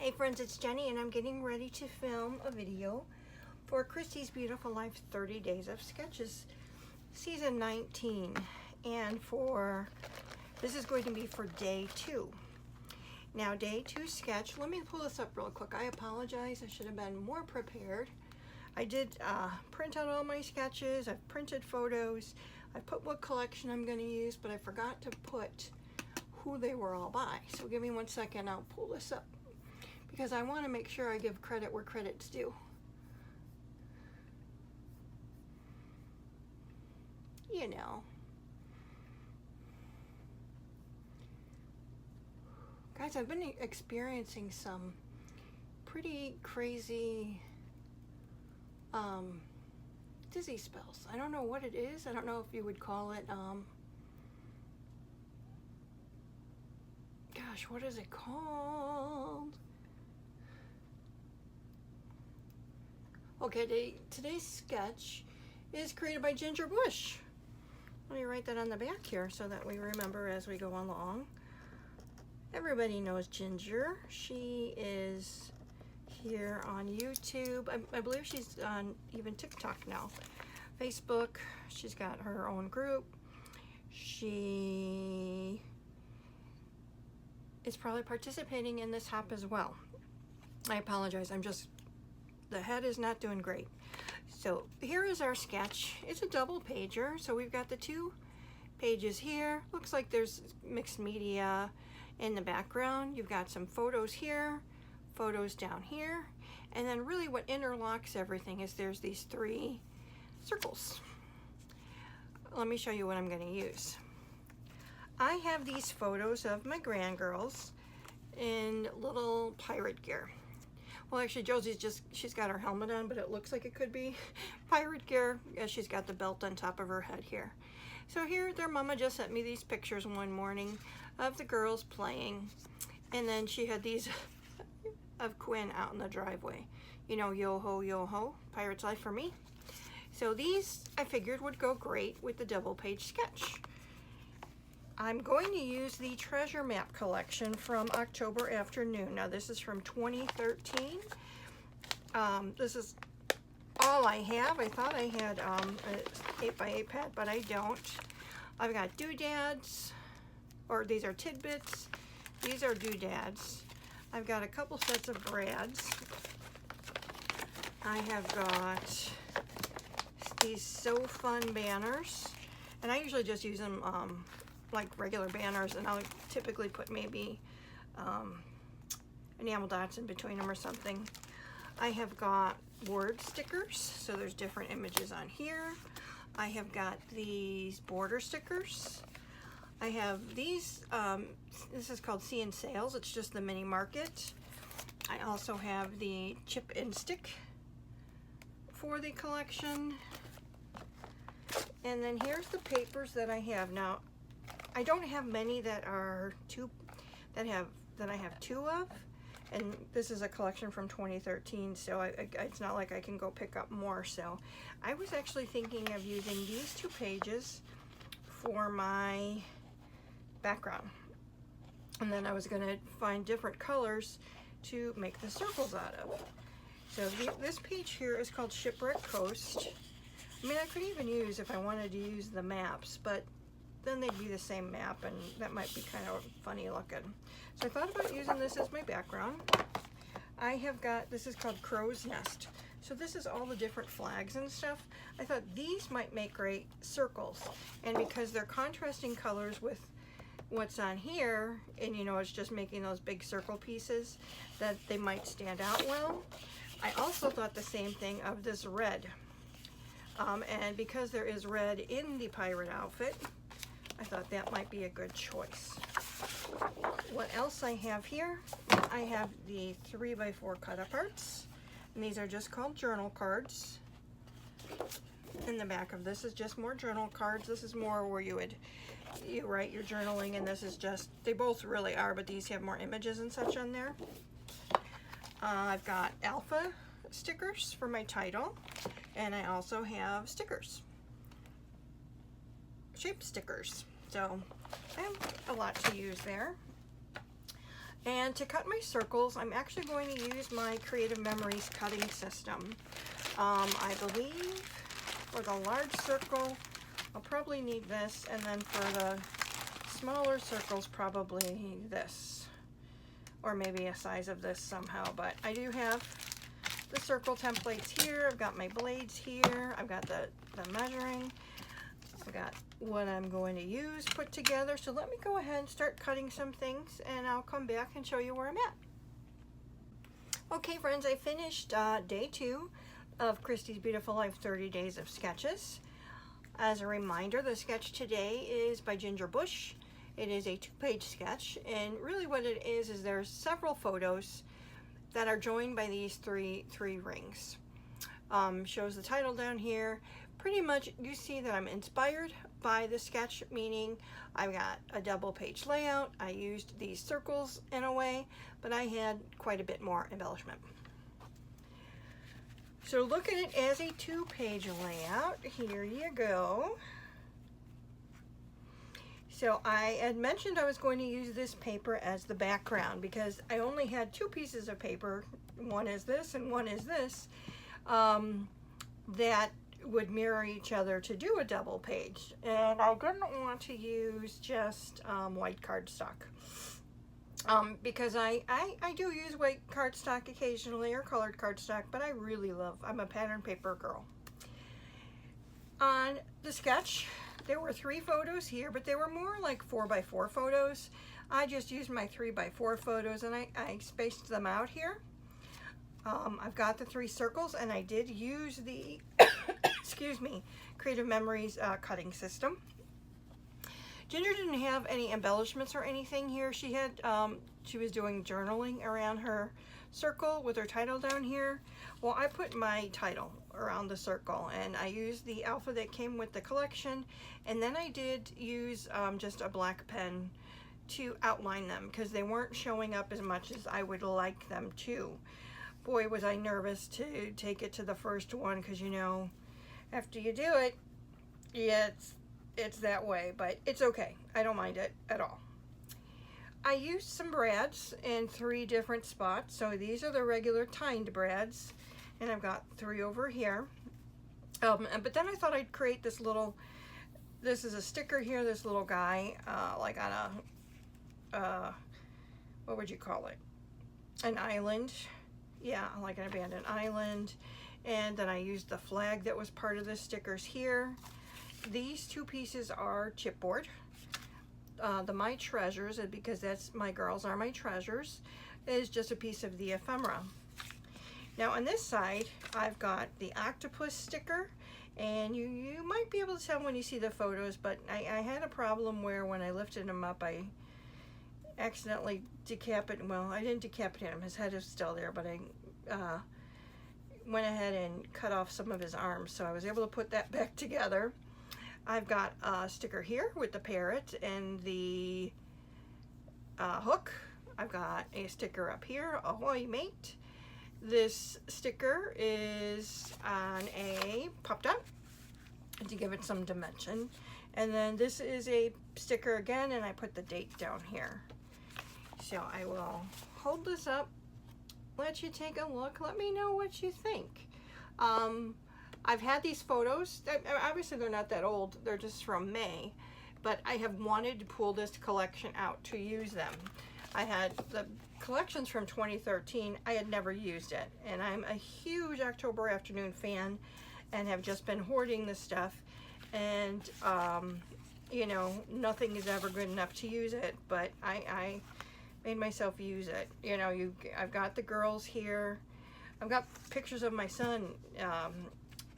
Hey friends, it's Jenny and I'm getting ready to film a video for Christy's Beautiful Life 30 Days of Sketches Season 19. And this is going to be for day 2. Now day 2 sketch, let me pull this up real quick. I apologize, I should have been more prepared. I did print out all my sketches, I've printed photos, I put what collection I'm going to use, but I forgot to put who they were all by. So give me one second, I'll pull this up, because I want to make sure I give credit where credit's due. You know. Guys, I've been experiencing some pretty crazy dizzy spells. I don't know what it is. I don't know if you would call it, gosh, what is it called? Okay, today's sketch is created by Ginger Bush. Let me write that on the back here so that we remember as we go along. Everybody knows Ginger. She is here on YouTube. I believe she's on even TikTok now. Facebook, she's got her own group. She is probably participating in this hop as well. I apologize, the head is not doing great. So here is our sketch. It's a double pager, so we've got the 2 pages here. Looks like there's mixed media in the background. You've got some photos here, photos down here, and then really what interlocks everything is there's these 3 circles. Let me show you what I'm going to use. I have these photos of my grandgirls in little pirate gear. Well, actually, she's got her helmet on, but it looks like it could be pirate gear, as she's got the belt on top of her head here. So here, their mama just sent me these pictures one morning of the girls playing, and then she had these of Quinn out in the driveway. You know, yo-ho, yo-ho, pirate's life for me. So these, I figured, would go great with the double page sketch. I'm going to use the treasure map collection from October Afternoon. Now this is from 2013. This is all I have. I thought I had an 8x8 pad, but I don't. I've got doodads, or these are tidbits. These are doodads. I've got a couple sets of brads. I have got these So Fun banners, and I usually just use them like regular banners, and I'll typically put maybe enamel dots in between them or something. I have got word stickers, so there's different images on here. I have got these border stickers. I have these, this is called See and Sales, it's just the mini market. I also have the chip and stick for the collection. And then here's the papers that I have. Now, I don't have many that are that I have 2 of, and this is a collection from 2013, so it's not like I can go pick up more. So I was actually thinking of using these 2 pages for my background, and then I was going to find different colors to make the circles out of. So this page here is called Shipwreck Coast. I mean, I could even use, if I wanted to use the maps, but then they'd be the same map, and that might be kind of funny looking. So I thought about using this as my background. I have got, this is called Crow's Nest. So this is all the different flags and stuff. I thought these might make great circles, and because they're contrasting colors with what's on here, and you know, it's just making those big circle pieces, that they might stand out well. I also thought the same thing of this red. And because there is red in the pirate outfit, I thought that might be a good choice. What else I have here? I have the 3x4 cut-aparts, and these are just called journal cards. In the back of this is just more journal cards. This is more where you write your journaling, and this is just, they both really are, but these have more images and such on there. I've got alpha stickers for my title, and I also have stickers, shape stickers. So I have a lot to use there. And to cut my circles, I'm actually going to use my Creative Memories cutting system. I believe for the large circle, I'll probably need this, and then for the smaller circles, probably this, or maybe a size of this somehow. But I do have the circle templates here. I've got my blades here. I've got the measuring. I've got what I'm going to use put together. So let me go ahead and start cutting some things, and I'll come back and show you where I'm at. Okay friends, I finished day 2 of Christy's Beautiful Life 30 Days of Sketches. As a reminder, the sketch today is by Ginger Bush. It is a 2-page sketch, and really what it is there's several photos that are joined by these three rings. Shows the title down here. Pretty much you see that I'm inspired by the sketch, meaning I've got a double page layout. I used these circles in a way, but I had quite a bit more embellishment. So look at it as a 2-page layout. Here you go. So I had mentioned I was going to use this paper as the background because I only had 2 pieces of paper. One is this and one is this. That would mirror each other to do a double page, and I didn't want to use just white cardstock because I do use white cardstock occasionally, or colored cardstock, but I'm a pattern paper girl. On the sketch there were 3 photos here, but they were more like 4x4 photos. I just used my 3x4 photos and I spaced them out here. I've got the 3 circles, and I did use the excuse me, Creative Memories cutting system. Ginger didn't have any embellishments or anything here. She had she was doing journaling around her circle with her title down here. Well, I put my title around the circle, and I used the alpha that came with the collection, and then I did use just a black pen to outline them because they weren't showing up as much as I would like them to. Boy, was I nervous to take it to the first one, because you know, after you do it, yeah, it's that way, but it's okay. I don't mind it at all. I used some brads in 3 different spots. So these are the regular tined brads, and I've got 3 over here. But then I thought I'd create this little, this is a sticker here, this little guy, like on a, what would you call it? An island. Yeah, like an abandoned island. And then I used the flag that was part of the stickers here. These 2 pieces are chipboard. The My Treasures, because that's my girls are my treasures, is just a piece of the ephemera. Now on this side, I've got the octopus sticker, and you might be able to tell when you see the photos, but I had a problem where when I lifted him up, I accidentally decapitated, well, I didn't decapitate him, his head is still there, but I went ahead and cut off some of his arms, so I was able to put that back together. I've got a sticker here with the parrot and the hook. I've got a sticker up here, ahoy mate. This sticker is on a pop-top to give it some dimension. And then this is a sticker again, and I put the date down here. So I will hold this up, let you take a look, let me know what you think. I've had these photos, obviously they're not that old, they're just from May, but I have wanted to pull this collection out to use them. I had the collections from 2013, I had never used it, and I'm a huge October Afternoon fan and have just been hoarding this stuff, and you know, nothing is ever good enough to use it, but I made myself use it. You know, I've got the girls here, I've got pictures of my son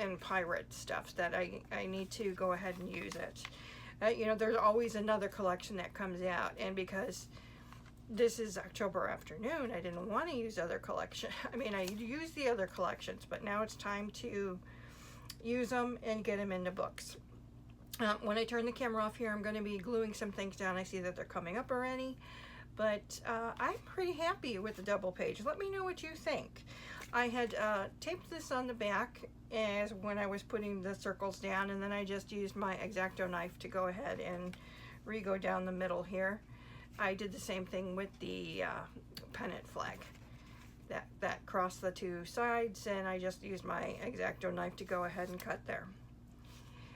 and pirate stuff that I need to go ahead and use it. You know, there's always another collection that comes out, and because this is October Afternoon, I didn't want to use other collection. I mean, I use the other collections, but now it's time to use them and get them into books. When I turn the camera off here, I'm going to be gluing some things down. I see that they're coming up already, but I'm pretty happy with the double page. Let me know what you think. I had taped this on the back as when I was putting the circles down, and then I just used my X-Acto knife to go ahead and re-go down the middle here. I did the same thing with the pennant flag. That crossed the two sides, and I just used my X-Acto knife to go ahead and cut there.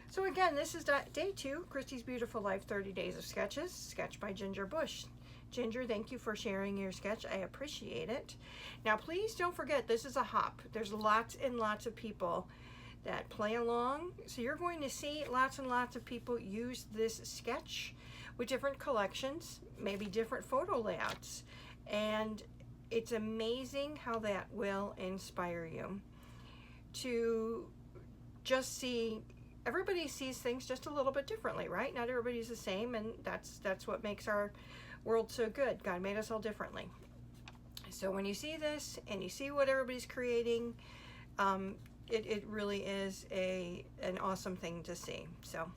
So again, this is day 2, Christy's Beautiful Life 30 Days of Sketches, sketched by Ginger Bush. Ginger, thank you for sharing your sketch. I appreciate it. Now, please don't forget, this is a hop. There's lots and lots of people that play along. So you're going to see lots and lots of people use this sketch with different collections, maybe different photo layouts. And it's amazing how that will inspire you to just see. Everybody sees things just a little bit differently, right? Not everybody's the same, and that's what makes our world so good. God made us all differently. So when you see this and you see what everybody's creating, it really is an awesome thing to see. So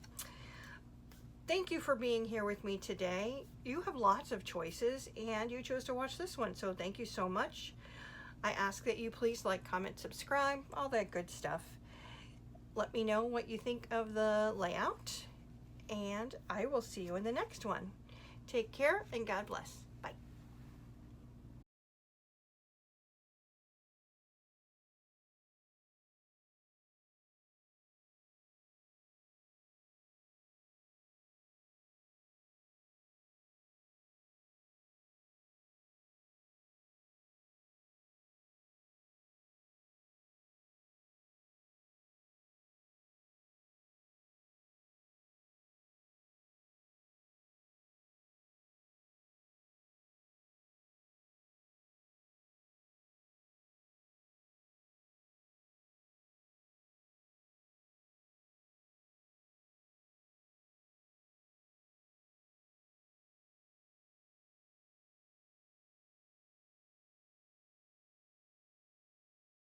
thank you for being here with me today. You have lots of choices, and you chose to watch this one, so thank you so much. I ask that you please like, comment, subscribe, all that good stuff. Let me know what you think of the layout, and I will see you in the next one. Take care, and God bless.